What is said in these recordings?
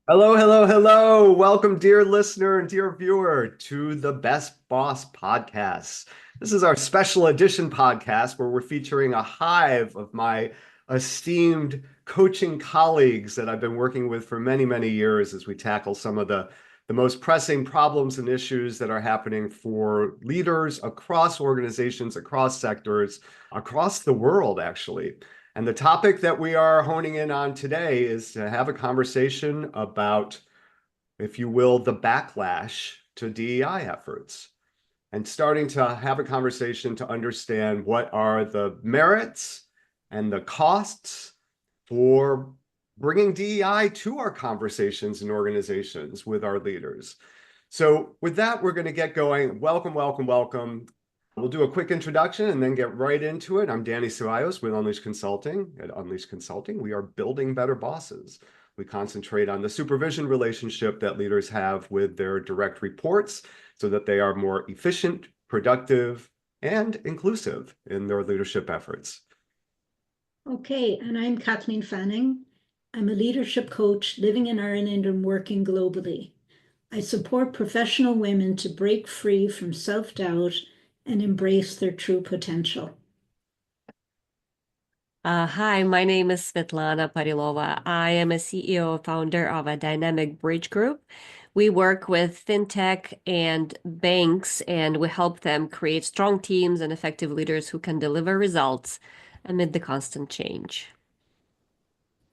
Hello, hello, hello. Welcome, dear listener and dear viewer, to the Best Boss Podcast. This is our special edition podcast where we're featuring a hive of my esteemed coaching colleagues that I've been working with for many, many years as we tackle some of the most pressing problems and issues that are happening for leaders across organizations, across sectors, across the world, actually. And the topic that we are honing in on today is to have a conversation about, if you will, the backlash to DEI efforts and starting to have a conversation to understand what are the merits and the costs for bringing DEI to our conversations and organizations with our leaders. So with that, we're going to get going. Welcome, welcome, welcome. We'll do a quick introduction and then get right into it. I'm Danny Ceballos with Unleash Consulting. At Unleash Consulting, we are building better bosses. We concentrate on the supervision relationship that leaders have with their direct reports so that they are more efficient, productive, and inclusive in their leadership efforts. Okay, and I'm Kathleen Fanning. I'm a leadership coach living in Ireland and working globally. I support professional women to break free from self-doubt and embrace their true potential. Hi, my name is Svetlana Parilova. I am a CEO founder of a dynamic bridge group. We work with fintech and banks, and we help them create strong teams and effective leaders who can deliver results amid the constant change.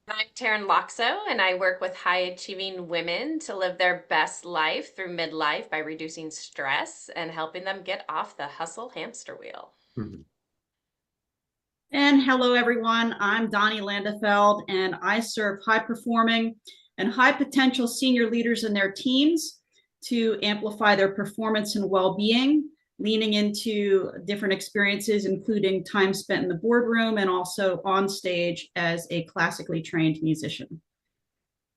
I'm Taryn Loxo, and I work with high-achieving women to live their best life through midlife by reducing stress and helping them get off the hustle hamster wheel. And hello, everyone. I'm Donnie Landefeld, and I serve high-performing and high-potential senior leaders and their teams to amplify their performance and well-being, leaning into different experiences, including time spent in the boardroom and also on stage as a classically trained musician.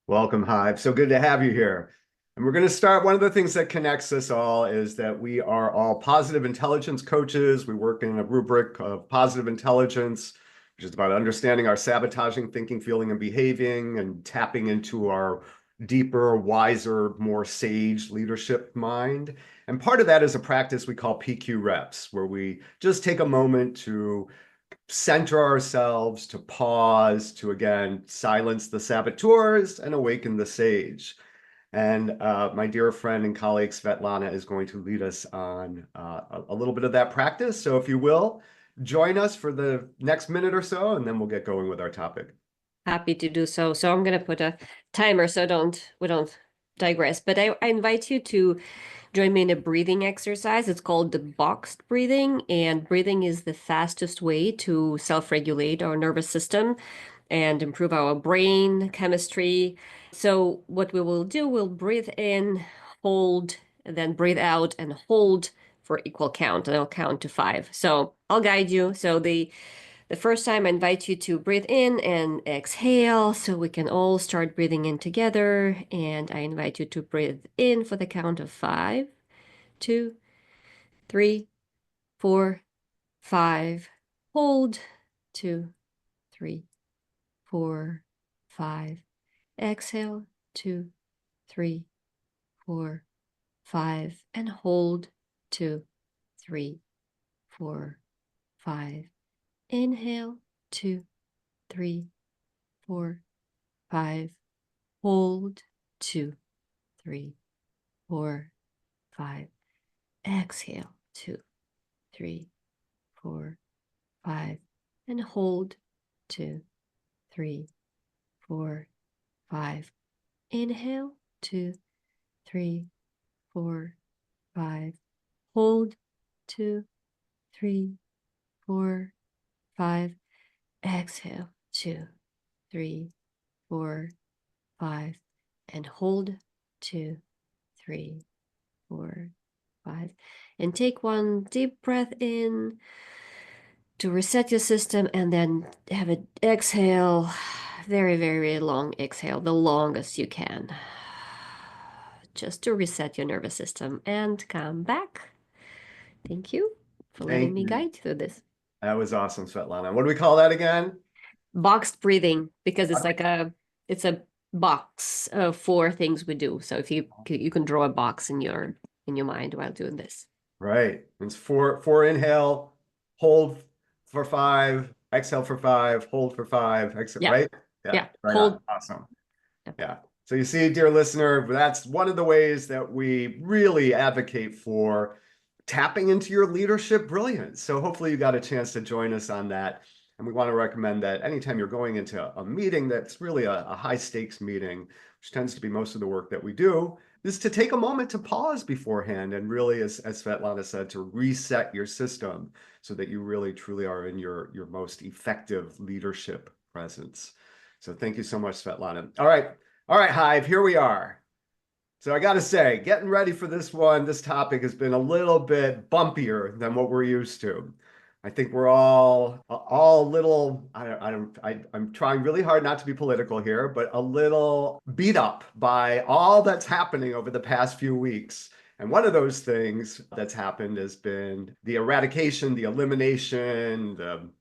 Welcome, Hive. So good to have you here. And we're going to start. One of the things that connects us all is that we are all positive intelligence coaches. We work in a rubric of positive intelligence, which is about understanding our sabotaging thinking, feeling, and behaving, and tapping into our deeper, wiser, more sage leadership mind. And part of that is a practice we call PQ reps, where we just take a moment to center ourselves, to pause, to again silence the saboteurs and awaken the sage. And my dear friend and colleague Svetlana is going to lead us on a little bit of that practice. So if you will, join us for the next minute or so, and then we'll get going with our topic. Happy to do so. So I'm going to put a timer so we don't digress. But I invite you to join me in a breathing exercise. It's called the boxed breathing, and breathing is the fastest way to self-regulate our nervous system and improve our brain chemistry. So what we will do, we'll breathe in, hold, and then breathe out and hold for equal count, and I'll count to 5. So I'll guide you. So the first time I invite you to breathe in and exhale so we can all start breathing in together. And I invite you to breathe in for the count of 5, 2, 3, 4, 5. Hold. 2, 3, 4, 5. Exhale. 2, 3, 4, 5. And hold. 2, 3, 4, 5. Inhale. 2, 3, 4, 5. Hold. 2, 3, 4, 5. Exhale. 2, 3, 4, 5. And hold. 2, 3, 4, 5. Inhale. 2, 3, 4, 5. Hold. 2, 3, 4, 5. Exhale. 2, 3, 4, 5. And hold. 2, 3, 4, 5. And take one deep breath in to reset your system, and then have an exhale, very, very long exhale, the longest you can, just to reset your nervous system and come back. Thank you for letting me guide through this. That was awesome, Svetlana. What do we call that again? Boxed breathing, because it's like it's a box of 4 things we do. So if you can draw a box in your mind while doing this. Right. It's four inhale, hold for 5, exhale for 5, hold for 5, exhale, Yeah. right? Yeah. Right Hold. on. Awesome. Yeah. Yeah. So you see, dear listener, that's one of the ways that we really advocate for tapping into your leadership brilliance. So hopefully you got a chance to join us on that. And we want to recommend that anytime you're going into a meeting that's really a high stakes meeting, which tends to be most of the work that we do, is to take a moment to pause beforehand and really, as Svetlana said, to reset your system so that you really truly are in your most effective leadership presence. So thank you so much, Svetlana. All right, Hive, here we are. So I got to say, getting ready for this one, this topic has been a little bit bumpier than what we're used to. I think we're all a little, I'm trying really hard not to be political here, but a little beat up by all that's happening over the past few weeks. And one of those things that's happened has been the eradication, the elimination,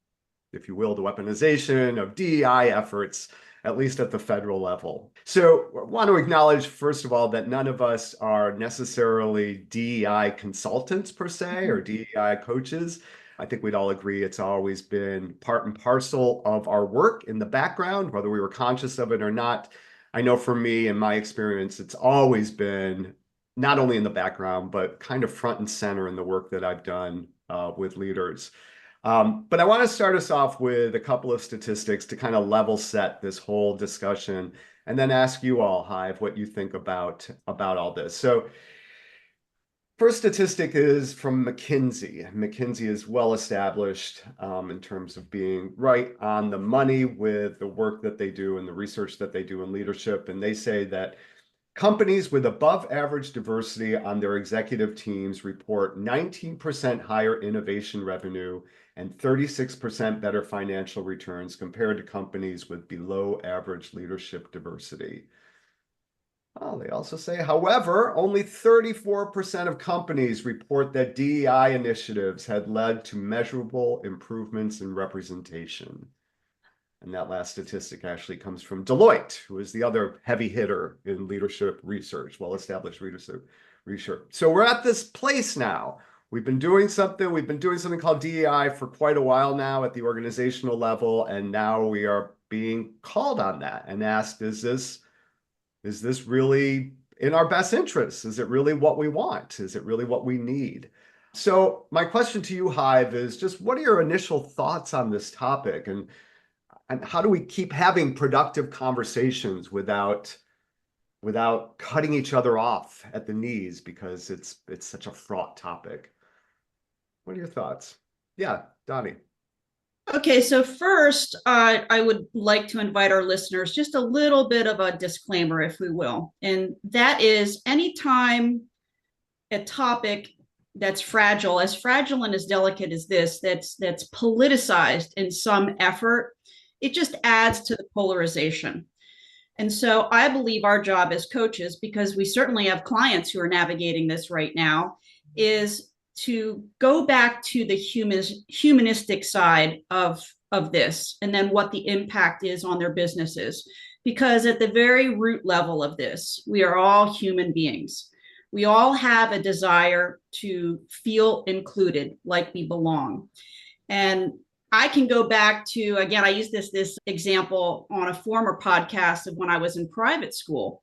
if you will, the weaponization of DEI efforts, at least at the federal level. So I want to acknowledge, first of all, that none of us are necessarily DEI consultants per se, or DEI coaches. I think we'd all agree it's always been part and parcel of our work in the background, whether we were conscious of it or not. I know for me, in my experience, it's always been not only in the background, but kind of front and center in the work that I've done with leaders. But I want to start us off with a couple of statistics to kind of level set this whole discussion, and then ask you all, Hive, what you think about all this. So first statistic is from McKinsey. McKinsey is well established in terms of being right on the money with the work that they do and the research that they do in leadership. And they say that companies with above average diversity on their executive teams report 19% higher innovation revenue and 36% better financial returns compared to companies with below average leadership diversity. Oh, they also say, however, only 34% of companies report that DEI initiatives had led to measurable improvements in representation. And that last statistic actually comes from Deloitte, who is the other heavy hitter in leadership research, well-established leadership research. So we're at this place now. We've been doing something called DEI for quite a while now at the organizational level, and now we are being called on that and asked, is this really in our best interest? Is it really what we want? Is it really what we need? So my question to you, Hive, is just what are your initial thoughts on this topic? And how do we keep having productive conversations without cutting each other off at the knees because it's such a fraught topic? What are your thoughts? Yeah, Donnie. Okay, so first, I would like to invite our listeners just a little bit of a disclaimer, if we will. And that is anytime a topic that's fragile and as delicate as this, that's politicized in some effort, it just adds to the polarization. And so I believe our job as coaches, because we certainly have clients who are navigating this right now, is to go back to the humanistic side of this, and then what the impact is on their businesses. Because at the very root level of this, we are all human beings. We all have a desire to feel included, like we belong. And I can go back to, again, I use this example on a former podcast of when I was in private school.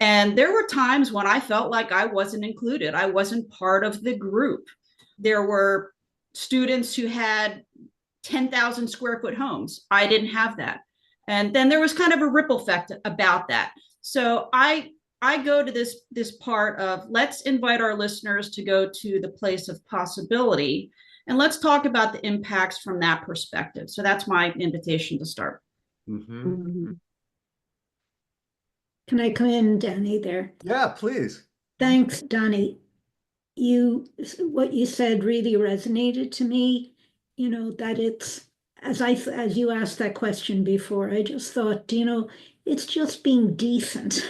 And there were times when I felt like I wasn't included. I wasn't part of the group. There were students who had 10,000 square foot homes. I didn't have that. And then there was kind of a ripple effect about that. So I go to this part of, let's invite our listeners to go to the place of possibility, and let's talk about the impacts from that perspective. So that's my invitation to start. Mm-hmm. Can I come in, Danny, there? Yeah, please. Thanks, Donnie. What you said really resonated to me, that it's, as you asked that question before, I just thought, it's just being decent.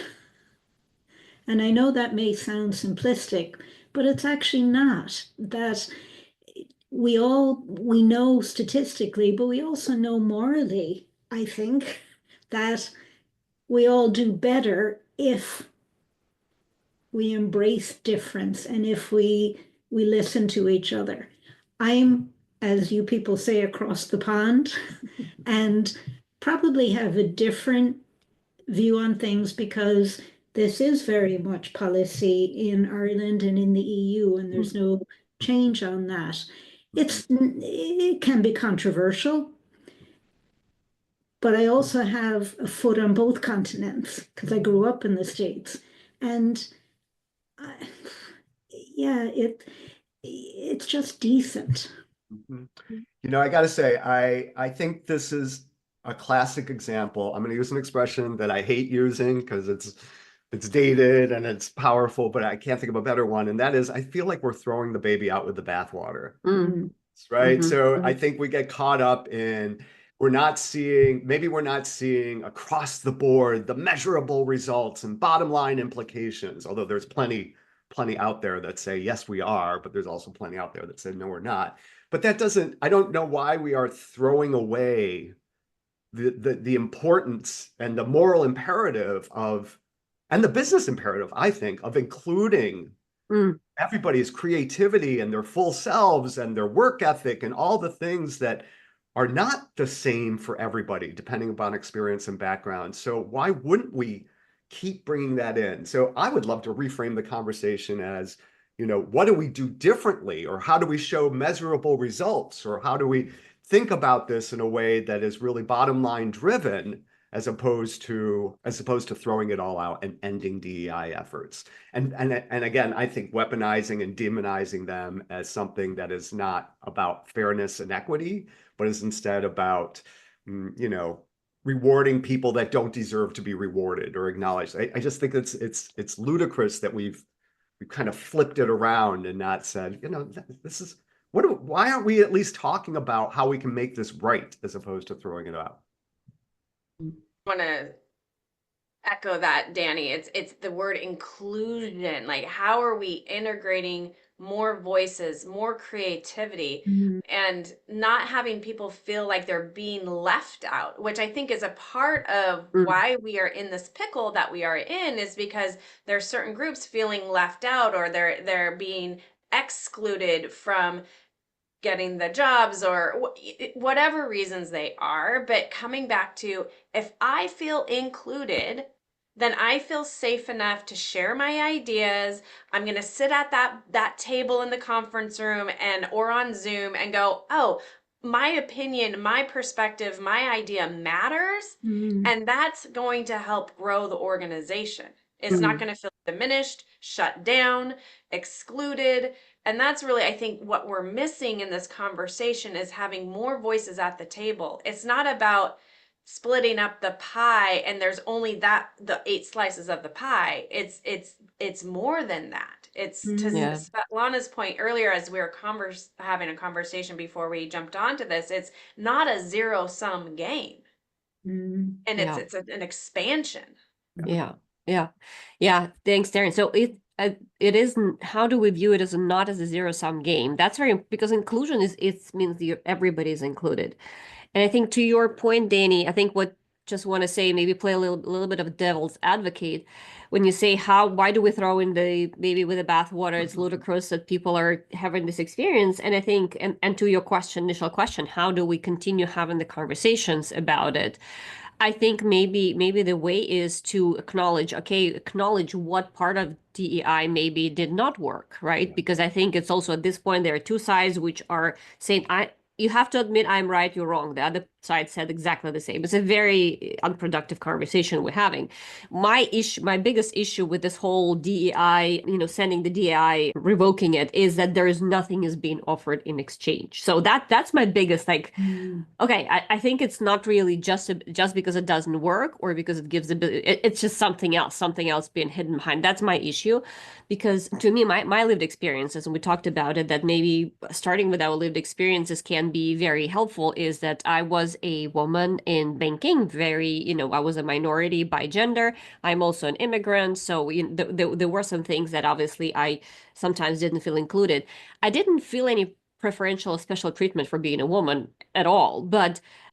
And I know that may sound simplistic, but it's actually not. That we know statistically, but we also know morally, I think, that we all do better if we embrace difference and if we listen to each other. I'm, as you people say, across the pond and probably have a different view on things because this is very much policy in Ireland and in the EU, and there's no change on that. It can be controversial, but I also have a foot on both continents because I grew up in the States. And I, yeah, it's just decent. Mhm. You know, I got to say, I think this is a classic example. I'm going to use an expression that I hate using because it's dated and it's powerful, but I can't think of a better one. And that is, I feel like we're throwing the baby out with the bathwater. Mm. Right. So I think we get caught up in maybe we're not seeing across the board the measurable results and bottom line implications, although there's plenty out there that say, yes, we are, but there's also plenty out there that say, no, we're not. But I don't know why we are throwing away the importance and the moral imperative and the business imperative, I think, of including everybody's creativity and their full selves and their work ethic and all the things that are not the same for everybody, depending upon experience and background. So why wouldn't we keep bringing that in? So I would love to reframe the conversation as, what do we do differently? Or how do we show measurable results? Or how do we think about this in a way that is really bottom line driven, as opposed to throwing it all out and ending DEI efforts. And again, I think weaponizing and demonizing them as something that is not about fairness and equity, but is instead about, rewarding people that don't deserve to be rewarded or acknowledged. I just think it's ludicrous that we've kind of flipped it around and not said, this is why aren't we at least talking about how we can make this right as opposed to throwing it out? Want to echo that, Danny. It's the word inclusion. Like, how are we integrating more voices, more creativity, and not having people feel like they're being left out, which I think is a part of why we are in this pickle that we are in, is because there's certain groups feeling left out, or they're being excluded from getting the jobs, or whatever reasons they are. But coming back to, if I feel included, then I feel safe enough to share my ideas. I'm going to sit at that table in the conference room or on Zoom and go, oh, my opinion, my perspective, my idea matters. And that's going to help grow the organization. It's not going to feel diminished, shut down, excluded. And that's really, I think, what we're missing in this conversation, is having more voices at the table. It's not about splitting up the pie and there's only the 8 slices of the pie. It's more than that. It's to Svetlana's point earlier, as we were having a conversation before we jumped onto this, it's not a zero-sum game. And it's an expansion. Yeah. Thanks, Darren. So it isn't, how do we view it as not as a zero-sum game? That's because inclusion means everybody is included. And I think to your point, Danny, I think just want to say, maybe play a little bit of devil's advocate when you say, why do we throw in the baby with the bathwater? It's ludicrous that people are having this experience. And I think, and to your initial question, how do we continue having the conversations about it? I think maybe the way is to acknowledge what part of DEI maybe did not work, right? Because I think it's also, at this point, there are two sides which are saying, you have to admit I'm right, you're wrong. The other side said exactly the same. It's a very unproductive conversation we're having. My biggest issue with this whole DEI, sending the DEI, revoking it, is that nothing is being offered in exchange. So that's my biggest, okay, I think it's not really just because it doesn't work or because it gives it's just something else being hidden behind. That's my issue. Because to me, my lived experiences, and we talked about it, that maybe starting with our lived experiences can be very helpful, is that I was a woman in banking, I was a minority by gender. I'm also an immigrant. So there were some things that obviously I sometimes didn't feel included. I didn't feel any preferential special treatment for being a woman at all.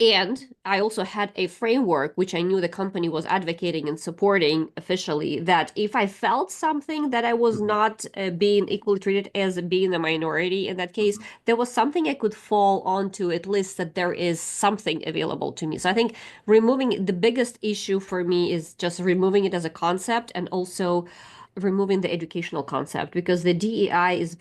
And I also had a framework, which I knew the company was advocating and supporting officially, that if I felt something that I was not being equally treated as being a minority in that case, there was something I could fall onto, at least that there is something available to me. So I think removing the biggest issue for me is just removing it as a concept, and also removing the educational concept, because the DEI is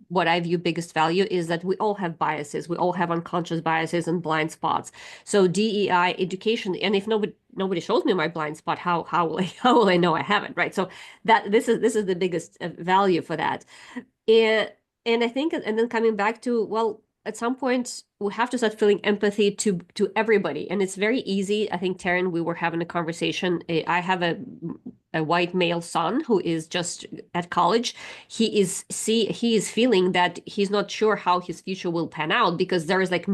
what I view biggest value is that we all have biases. We all have unconscious biases and blind spots. So DEI education, and if nobody shows me my blind spot, how will I know I haven't, right? So that this is the biggest value for that. And I think, and then coming back to, well, at some point we have to start feeling empathy to everybody, and it's very easy. I think, Taryn, we were having a conversation. I have a white male son who is just at college. He is feeling that he's not sure how his future will pan out, because there is like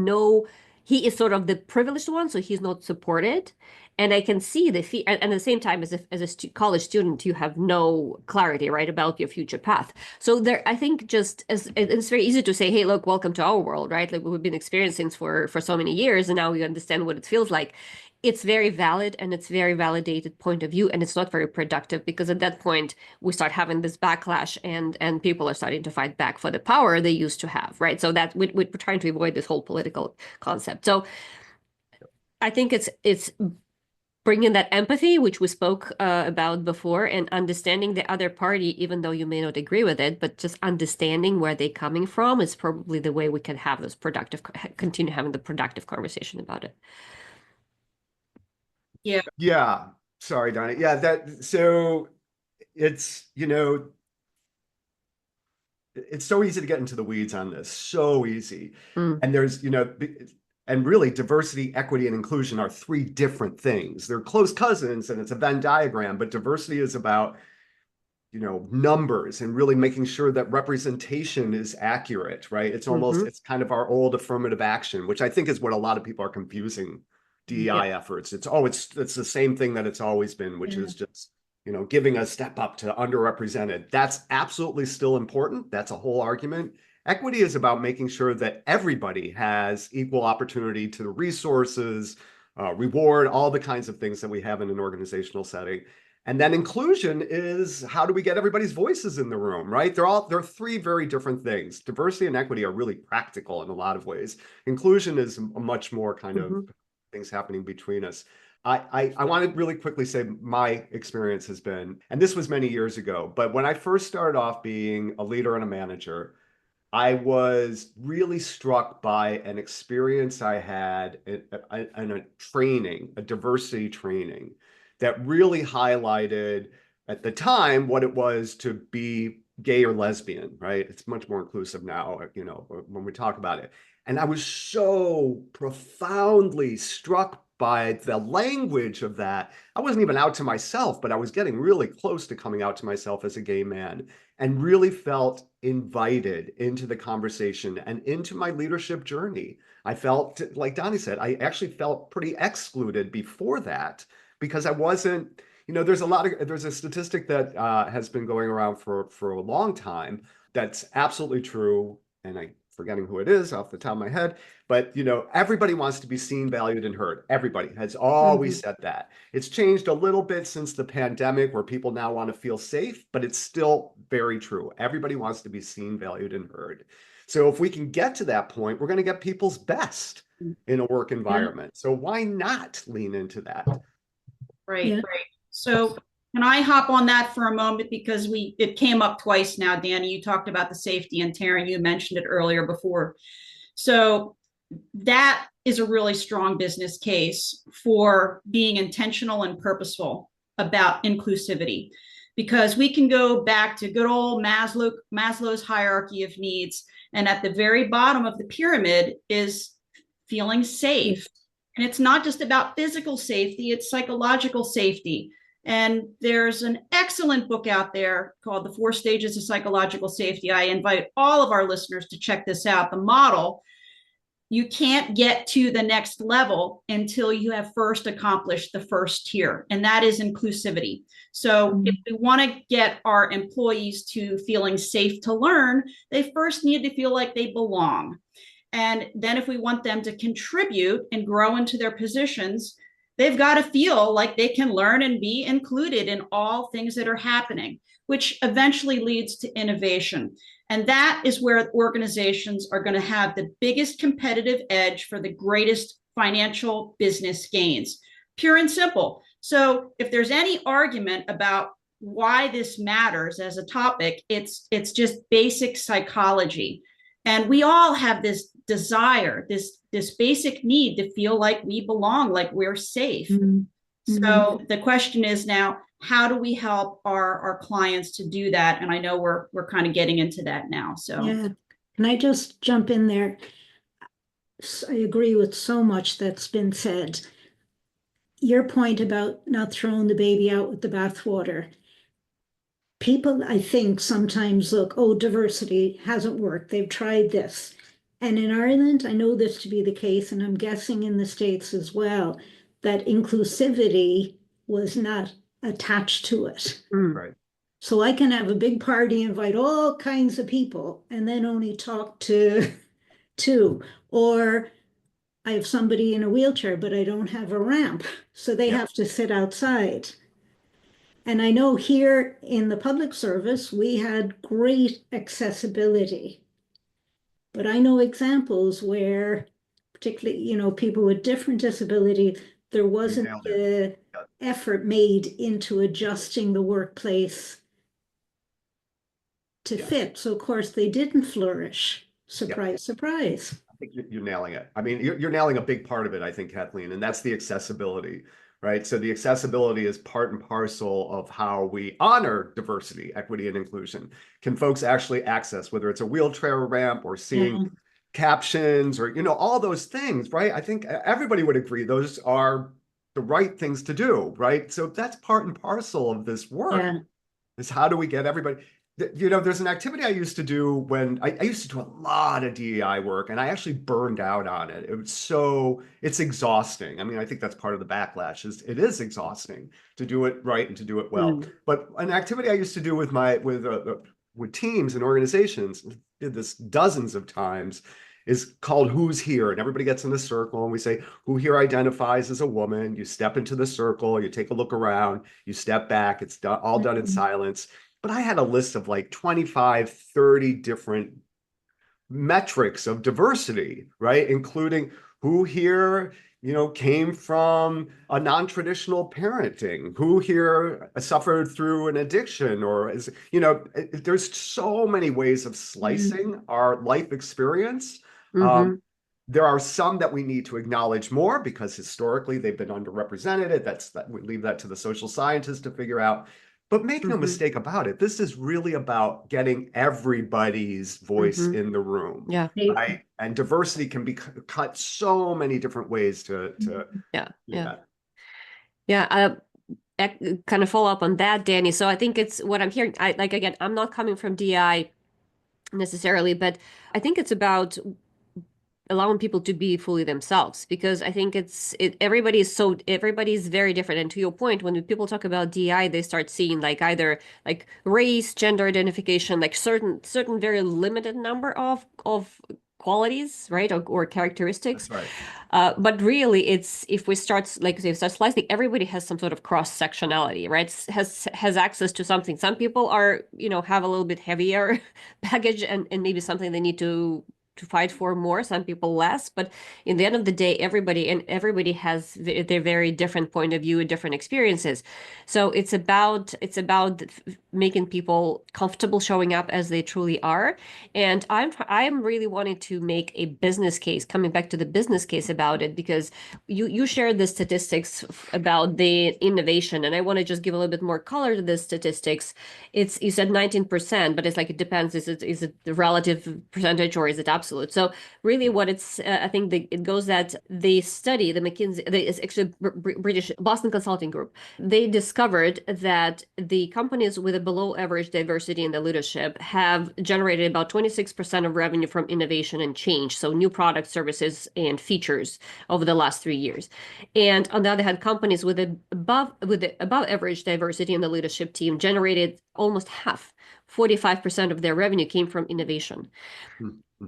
he is sort of the privileged one, so he's not supported. And I can see and at the same time, as a college student, you have no clarity, right, about your future path. So I think just it's very easy to say, hey, look, welcome to our world, right? Like we've been experiencing for so many years, and now we understand what it feels like. It's very valid, and it's very validated point of view, and it's not very productive, because at that point we start having this backlash, and people are starting to fight back for the power they used to have, right? So that we're trying to avoid this whole political concept. So I think it's bringing that empathy, which we spoke about before, and understanding the other party, even though you may not agree with it, but just understanding where they're coming from is probably the way we can have this continue having the productive conversation about it. Yeah. Sorry, Donnie. Yeah, so it's, it's so easy to get into the weeds on this. So easy. And there's, and really diversity, equity, and inclusion are three different things. They're close cousins, and it's a Venn diagram, but diversity is about, numbers and really making sure that representation is accurate, right? It's almost, it's kind of our old affirmative action, which I think is what a lot of people are confusing DEI efforts. It's the same thing that it's always been, which is just, giving a step up to underrepresented. That's absolutely still important. That's a whole argument. Equity is about making sure that everybody has equal opportunity to the resources, reward, all the kinds of things that we have in an organizational setting. And then inclusion is, how do we get everybody's voices in the room, right? They're three very different things. Diversity and equity are really practical in a lot of ways. Inclusion is a much more kind of things happening between us. I want to really quickly say my experience has been, and this was many years ago, but when I first started off being a leader and a manager, I was really struck by an experience I had in a diversity training that really highlighted at the time what it was to be gay or lesbian, right? It's much more inclusive now, when we talk about it. And I was so profoundly struck by the language of that. I wasn't even out to myself, but I was getting really close to coming out to myself as a gay man, and really felt invited into the conversation and into my leadership journey. I felt, like Donnie said, I actually felt pretty excluded before that, because I wasn't, there's a statistic that has been going around for a long time that's absolutely true, and I'm forgetting who it is off the top of my head, but everybody wants to be seen, valued, and heard. Everybody has always said that. It's changed a little bit since the pandemic, where people now want to feel safe, but it's still very true. Everybody wants to be seen, valued, and heard. So if we can get to that point, we're going to get people's best in a work environment. So why not lean into that? Right. So can I hop on that for a moment, because it came up twice now. Danny, you talked about the safety, and Taryn, you mentioned it earlier before. So that is a really strong business case for being intentional and purposeful about inclusivity, because we can go back to good old Maslow's hierarchy of needs. And at the very bottom of the pyramid is feeling safe. And it's not just about physical safety, it's psychological safety. And there's an excellent book out there called The 4 Stages of Psychological Safety. I invite all of our listeners to check this out. The model you can't get to the next level until you have first accomplished the first tier, and that is inclusivity. So if we want to get our employees to feeling safe to learn, they first need to feel like they belong. And then if we want them to contribute and grow into their positions, they've got to feel like they can learn and be included in all things that are happening, which eventually leads to innovation. And that is where organizations are going to have the biggest competitive edge for the greatest financial business gains. Pure and simple. So if there's any argument about why this matters as a topic, it's just basic psychology. And we all have this desire, this basic need to feel like we belong, like we're safe. So the question is now, how do we help our clients to do that? And I know we're kind of getting into that now. So Yeah, can I just jump in there? I agree with so much that's been said. Your point about not throwing the baby out with the bathwater. People, I think, sometimes look, oh, diversity hasn't worked. They've tried this. And in Ireland, I know this to be the case, and I'm guessing in the States as well, that inclusivity was not attached to it. Right. So I can have a big party, invite all kinds of people, and then only talk to two. Or I have somebody in a wheelchair, but I don't have a ramp, so they have to sit outside. And I know here in the public service, we had great accessibility. But I know examples where, particularly, people with different disability, there wasn't the effort made into adjusting the workplace to fit. So, of course, they didn't flourish. Surprise, surprise. I think you're nailing it. I mean, you're nailing a big part of it, I think, Kathleen, and that's the accessibility, right? So the accessibility is part and parcel of how we honor diversity, equity, and inclusion. Can folks actually access, whether it's a wheelchair ramp or seeing captions or, all those things, right? I think everybody would agree those are the right things to do, right? So that's part and parcel of this work, is how do we get everybody... there's an activity I used to do when I used to do a lot of DEI work, and I actually burned out on it. It's exhausting. I mean, I think that's part of the backlash, is it is exhausting to do it right and to do it well. But an activity I used to do with teams and organizations, did this dozens of times, is called Who's Here. And everybody gets in a circle and we say, who here identifies as a woman? You step into the circle, you take a look around, you step back, it's all done in silence. But I had a list of like 25, 30 different metrics of diversity, right? Including who here, came from a non-traditional parenting, who here suffered through an addiction, or is, there's so many ways of slicing our life experience. There are some that we need to acknowledge more because historically they've been underrepresented. We leave that to the social scientists to figure out. But make no mistake about it, this is really about getting everybody's voice in the room. Right? And diversity can be cut so many different ways to do that. Kind of follow up on that, Danny. So I think it's what I'm hearing. Again, I'm not coming from DI necessarily, but I think it's about allowing people to be fully themselves, because I think everybody's very different. And to your point, when people talk about DI, they start seeing either race, gender identification, certain very limited number of qualities, right, or characteristics. That's right. But really, it's if we start slicing, everybody has some sort of cross sectionality, right? Has access to something. Some people are have a little bit heavier baggage and maybe something they need to fight for more, some people less, but in the end of the day, everybody has their very different point of view and different experiences. So it's about making people comfortable showing up as they truly are. And I'm really wanting to make a business case, coming back to the business case about it, because you shared the statistics about the innovation, and I want to just give a little bit more color to the statistics. You said 19%, but it's it depends. Is it the relative percentage or is it absolute? absolute. So really what it's, I think it goes that they study, the McKinsey, it's actually British Boston Consulting Group. They discovered that the companies with a below average diversity in the leadership have generated about 26% of revenue from innovation and change. So new products, services, and features over the last 3 years. And on the other hand, companies with above average diversity in the leadership team generated almost half, 45% of their revenue came from innovation.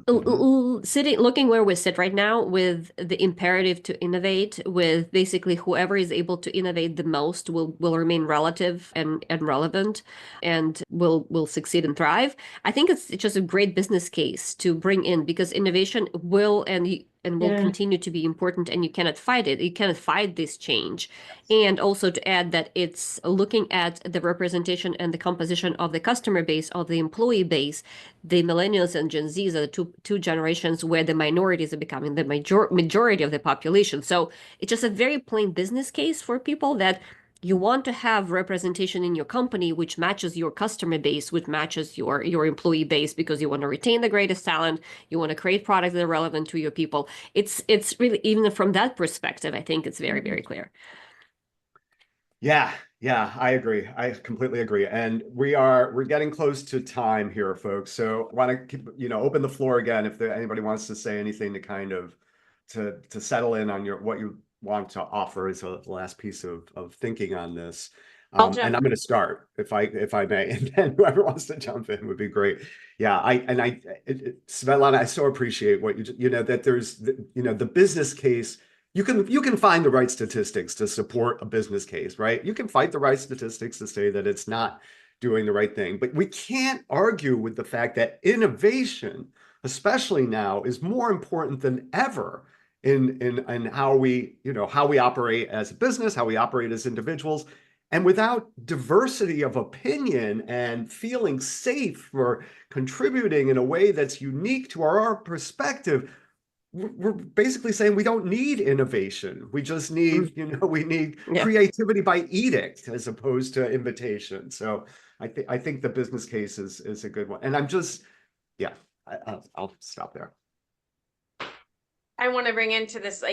Looking where we sit right now with the imperative to innovate, with basically whoever is able to innovate the most will remain relative and relevant and will succeed and thrive. I think it's just a great business case to bring in, because innovation will will continue to be important, and you cannot fight it. You cannot fight this change. And also to add that it's looking at the representation and the composition of the customer base, of the employee base. The millennials and Gen Zs are the two generations where the minorities are becoming the majority of the population. So it's just a very plain business case for people that you want to have representation in your company which matches your customer base, which matches your employee base, because you want to retain the greatest talent, you want to create products that are relevant to your people. It's really, even from that perspective, I think it's very, very clear. Yeah, I agree. I completely agree. And we're getting close to time here, folks. So I want to keep, open the floor again if anybody wants to say anything to kind of to settle in on what you want to offer as a last piece of thinking on this. And I'm going to start if I may, and then whoever wants to jump in would be great. Yeah, Svetlana, I so appreciate what that there's the business case. You can find the right statistics to support a business case, right? You can fight the right statistics to say that it's not doing the right thing, but we can't argue with the fact that innovation, especially now, is more important than ever in how we operate as a business, how we operate as individuals. And without diversity of opinion and feeling safe for contributing in a way that's unique to our perspective, we're basically saying we don't need innovation. We just need, we need creativity by edict as opposed to invitation. So I think the business case is a good one. And I'm just, I'll stop there. I want to bring into this,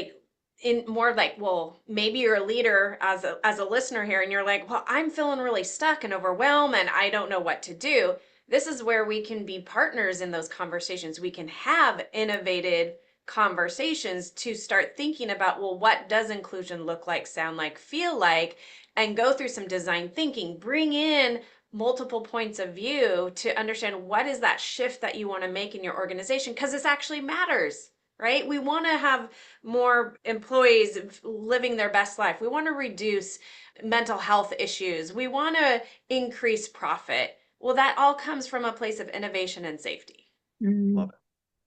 well, maybe you're a leader as a listener here, and you're like, well, I'm feeling really stuck and overwhelmed and I don't know what to do. This is where we can be partners in those conversations. We can have innovative conversations to start thinking about, well, what does inclusion look like, sound like, feel like, and go through some design thinking, bring in multiple points of view to understand what is that shift that you want to make in your organization, because this actually matters, right? We want to have more employees living their best life. We want to reduce mental health issues. We want to increase profit. Well, that all comes from a place of innovation and safety. Love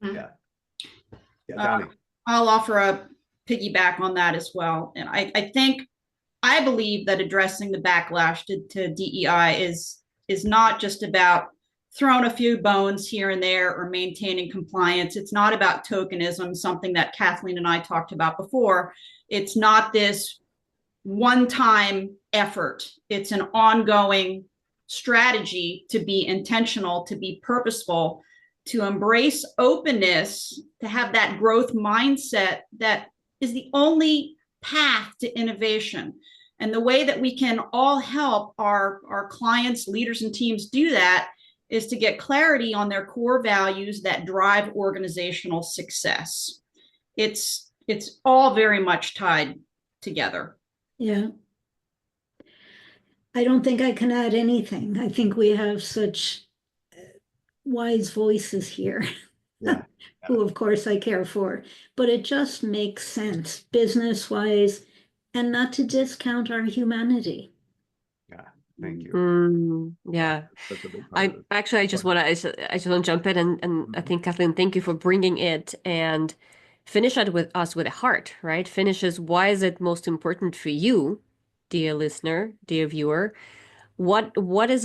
it. Yeah. Donnie. I'll offer a piggyback on that as well. And I believe that addressing the backlash to DEI is not just about throwing a few bones here and there or maintaining compliance. It's not about tokenism, something that Kathleen and I talked about before. It's not this one-time effort. It's an ongoing strategy to be intentional, to be purposeful, to embrace openness, to have that growth mindset that is the only path to innovation. And the way that we can all help our clients, leaders, and teams do that is to get clarity on their core values that drive organizational success. It's all very much tied together. Yeah. I don't think I can add anything. I think we have such wise voices here, who of course I care for, but it just makes sense business-wise, and not to discount our humanity. Yeah, thank you. Yeah, I just want to jump in and I think, Kathleen, thank you for bringing it and finish it with us with a heart, right? Finishes, why is it most important for you, dear listener, dear viewer? Why is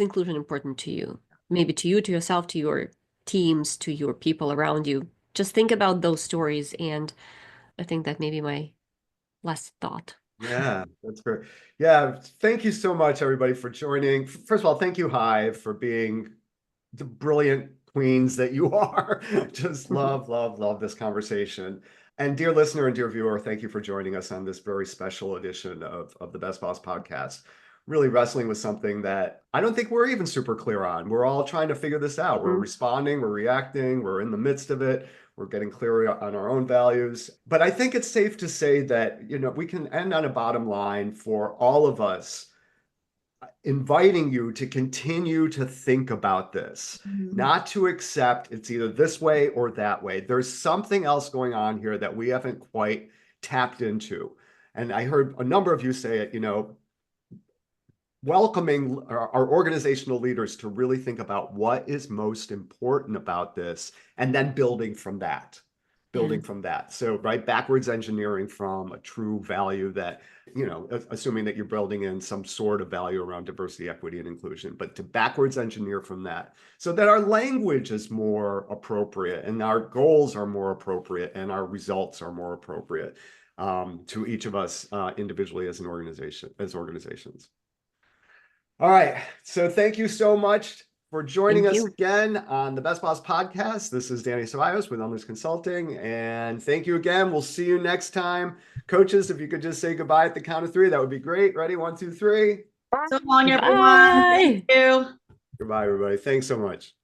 inclusion important to you? Maybe to you, to yourself, to your teams, to your people around you. Just think about those stories, and I think that may be my last thought. Yeah, that's great. Yeah, thank you so much, everybody, for joining. First of all, thank you, Hive, for being the brilliant queens that you are. Just love this conversation. And dear listener and dear viewer, thank you for joining us on this very special edition of the Best Boss Podcast. Really wrestling with something that I don't think we're even super clear on. We're all trying to figure this out. We're responding, we're reacting, we're in the midst of it. We're getting clearer on our own values. But I think it's safe to say that, we can end on a bottom line for all of us, inviting you to continue to think about this, not to accept it's either this way or that way. There's something else going on here that we haven't quite tapped into. And I heard a number of you say it, welcoming our organizational leaders to really think about what is most important about this and then building from that. So, right, backwards engineering from a true value that, assuming that you're building in some sort of value around diversity, equity, and inclusion, but to backwards engineer from that so that our language is more appropriate and our goals are more appropriate and our results are more appropriate to each of us individually as organizations. All right. So thank you so much for joining us again on the Best Boss Podcast. This is Danny Ceballos with Elmer's Consulting. And thank you again. We'll see you next time. Coaches, if you could just say goodbye at the count of 3, that would be great. Ready? 1, 2, 3. So long, everyone. Bye. Thank you. Goodbye, everybody. Thanks so much.